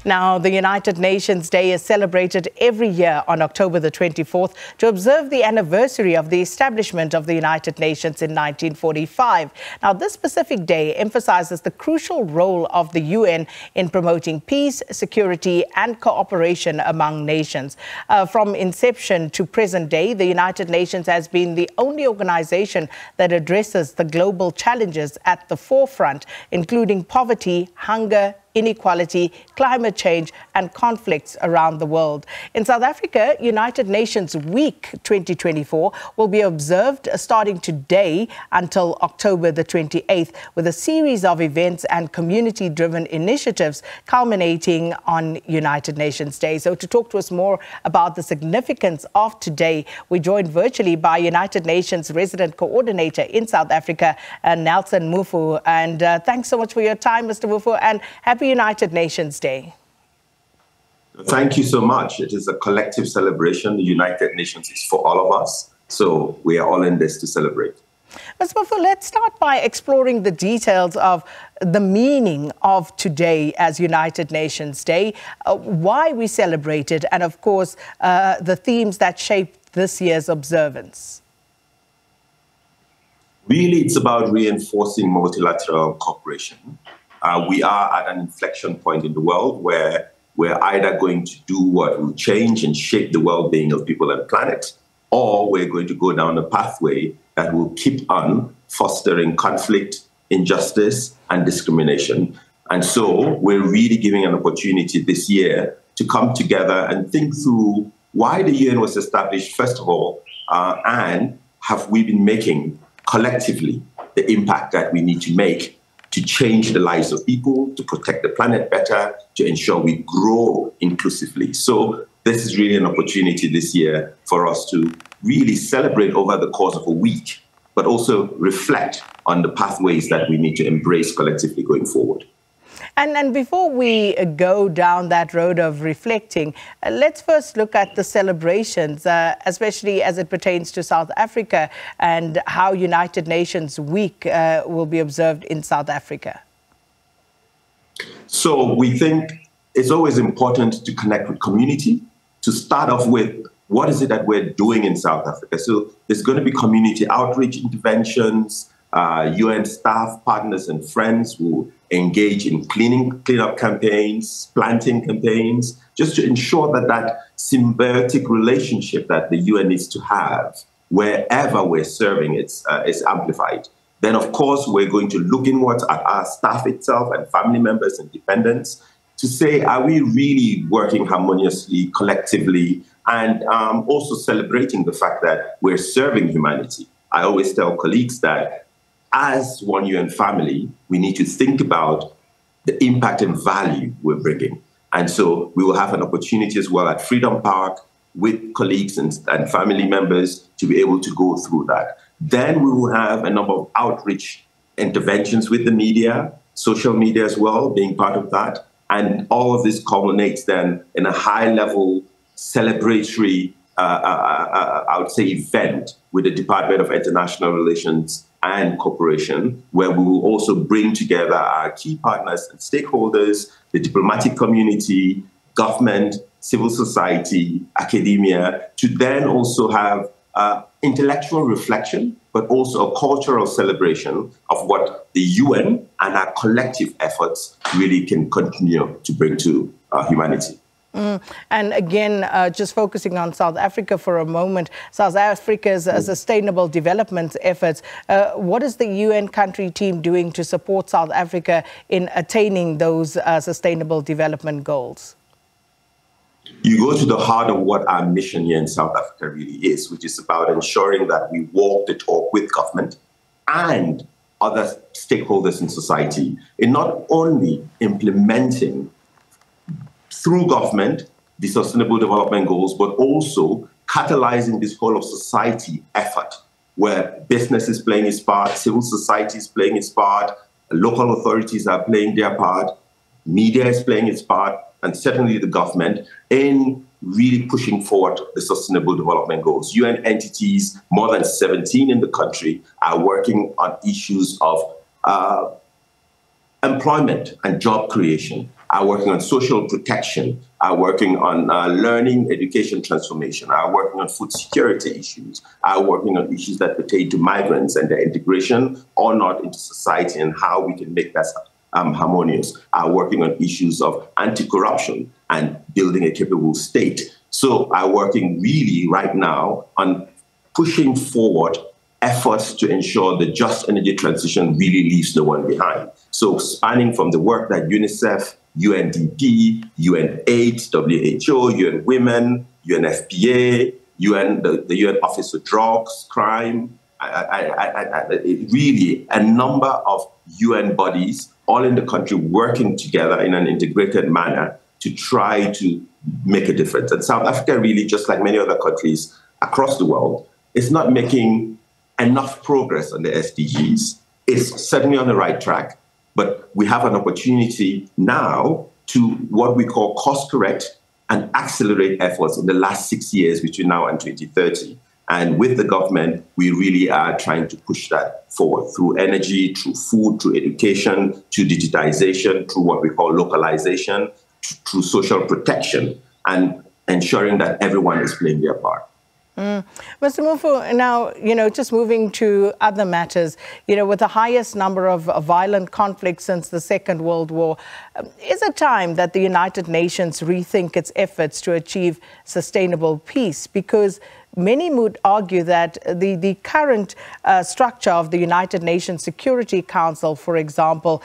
Now, the United Nations Day is celebrated every year on October the 24th to observe the anniversary of the establishment of the United Nations in 1945. Now, this specific day emphasizes the crucial role of the UN in promoting peace, security and cooperation among nations. From inception to present day, the United Nations has been the only organization that addresses the global challenges at the forefront, including poverty, hunger, inequality, climate change and conflicts around the world. In South Africa, United Nations Week 2024 will be observed starting today until October the 28th, with a series of events and community-driven initiatives culminating on United Nations Day. So to talk to us more about the significance of today, we're joined virtually by United Nations Resident Coordinator in South Africa, Nelson Muffuh. And thanks so much for your time, Mr. Muffuh, and happy United Nations Day. Thank you so much. It is a collective celebration. The United Nations is for all of us. So we are all in this to celebrate. Ms. Muffuh, let's start by exploring the details of the meaning of today as United Nations Day, why we celebrate it, and of course, the themes that shape this year's observance. Really, it's about reinforcing multilateral cooperation. We are at an inflection point in the world where we're either going to do what will change and shape the well-being of people and planet, or we're going to go down a pathway that will keep on fostering conflict, injustice, and discrimination. And so we're really giving an opportunity this year to come together and think through why the UN was established, first of all, and have we been making collectively the impact that we need to make to change the lives of people, to protect the planet better, to ensure we grow inclusively. So this is really an opportunity this year for us to really celebrate over the course of a week, but also reflect on the pathways that we need to embrace collectively going forward. And before we go down that road of reflecting, let's first look at the celebrations, especially as it pertains to South Africa and how United Nations Week will be observed in South Africa. So we think it's always important to connect with community, to start off with what is it that we're doing in South Africa. So there's going to be community outreach interventions, UN staff, partners and friends will engage in cleanup campaigns, planting campaigns, just to ensure that that symbiotic relationship that the UN needs to have wherever we're serving is amplified. Then, of course, we're going to look inwards at our staff itself and family members and dependents to say, are we really working harmoniously, collectively, and also celebrating the fact that we're serving humanity. I always tell colleagues that as one UN family, we need to think about the impact and value we're bringing. And so we will have an opportunity as well at Freedom Park with colleagues and family members to be able to go through that. Then we will have a number of outreach interventions with the media, social media as well, being part of that. And all of this culminates then in a high-level celebratory, I would say, event with the Department of International Relations and Cooperation, where we will also bring together our key partners and stakeholders, the diplomatic community, government, civil society, academia, to then also have intellectual reflection, but also a cultural celebration of what the UN and our collective efforts really can continue to bring to humanity. And again, just focusing on South Africa for a moment, South Africa's sustainable development efforts, what is the UN country team doing to support South Africa in attaining those sustainable development goals? You go to the heart of what our mission here in South Africa really is, which is about ensuring that we walk the talk with government and other stakeholders in society in not only implementing through government the Sustainable Development Goals, but also catalyzing this whole of society effort where business is playing its part, civil society is playing its part, local authorities are playing their part, media is playing its part, and certainly the government in really pushing forward the Sustainable Development Goals. UN entities, more than 17 in the country, are working on issues of employment and job creation, are working on social protection, are working on learning, education transformation, are working on food security issues, are working on issues that pertain to migrants and their integration or not into society and how we can make that harmonious, are working on issues of anti-corruption and building a capable state. So are working really right now on pushing forward efforts to ensure the just energy transition really leaves no one behind. So spanning from the work that UNICEF, UNDP, UNAIDS, WHO, UN Women, UNFPA, the UN Office of Drugs, Crime, really a number of UN bodies all in the country working together in an integrated manner to try to make a difference. And South Africa really, just like many other countries across the world, is not making enough progress on the SDGs. It's certainly on the right track, but we have an opportunity now to what we call course correct and accelerate efforts in the last 6 years between now and 2030. And with the government, we really are trying to push that forward through energy, through food, through education, through digitization, through what we call localization, through social protection, and ensuring that everyone is playing their part. Mr. Muffuh, now, just moving to other matters, with the highest number of violent conflicts since the Second World War, is it time that the United Nations rethink its efforts to achieve sustainable peace? Because many would argue that the current structure of the United Nations Security Council, for example,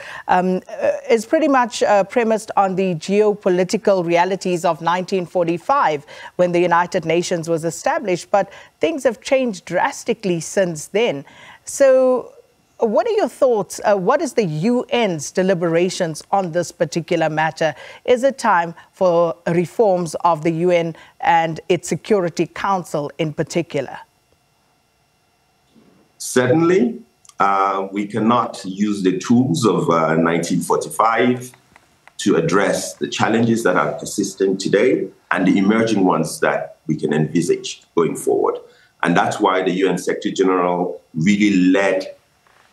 is pretty much premised on the geopolitical realities of 1945 when the United Nations was established. But things have changed drastically since then. So what are your thoughts? What is the UN's deliberations on this particular matter? Is it time for reforms of the UN and its Security Council in particular? Certainly, we cannot use the tools of 1945 to address the challenges that are persistent today and the emerging ones that we can envisage going forward. And that's why the UN Secretary General really led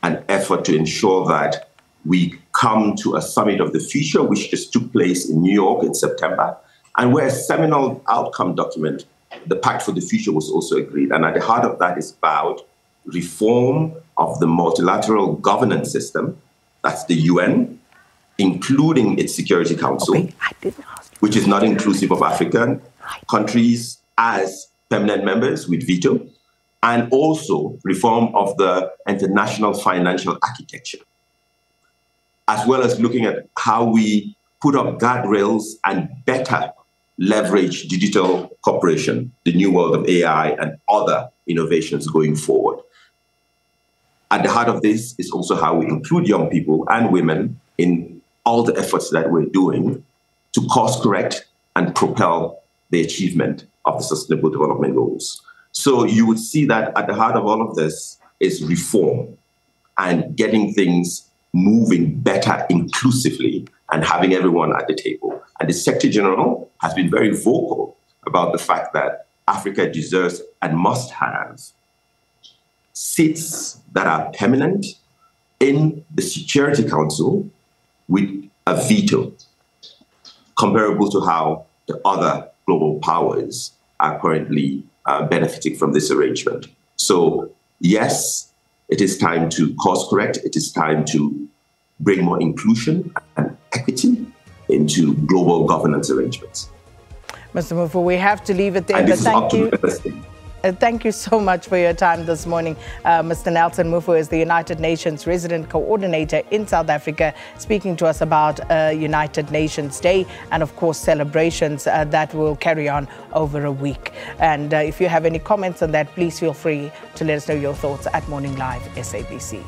an effort to ensure that we come to a summit of the future, which just took place in New York in September, and where a seminal outcome document, the Pact for the Future, was also agreed. And at the heart of that is about reform of the multilateral governance system, that's the UN, including its Security Council, which is not inclusive of African countries as permanent members with veto, and also reform of the international financial architecture, as well as looking at how we put up guardrails and better leverage digital cooperation, the new world of AI and other innovations going forward. At the heart of this is also how we include young people and women in all the efforts that we're doing to course correct and propel the achievement of the Sustainable Development Goals. So you would see that at the heart of all of this is reform and getting things moving better inclusively and having everyone at the table. And the Secretary General has been very vocal about the fact that Africa deserves and must have seats that are permanent in the Security Council with a veto, comparable to how the other global powers are currently benefiting from this arrangement. So yes, it is time to course correct. It is time to bring more inclusion and equity into global governance arrangements. Mr. Muffuh, we have to leave it there, but thank you. Thank you so much for your time this morning. Mr. Nelson Muffuh is the United Nations Resident Coordinator in South Africa, speaking to us about United Nations Day and, of course, celebrations that will carry on over a week. And if you have any comments on that, please feel free to let us know your thoughts at Morning Live SABC.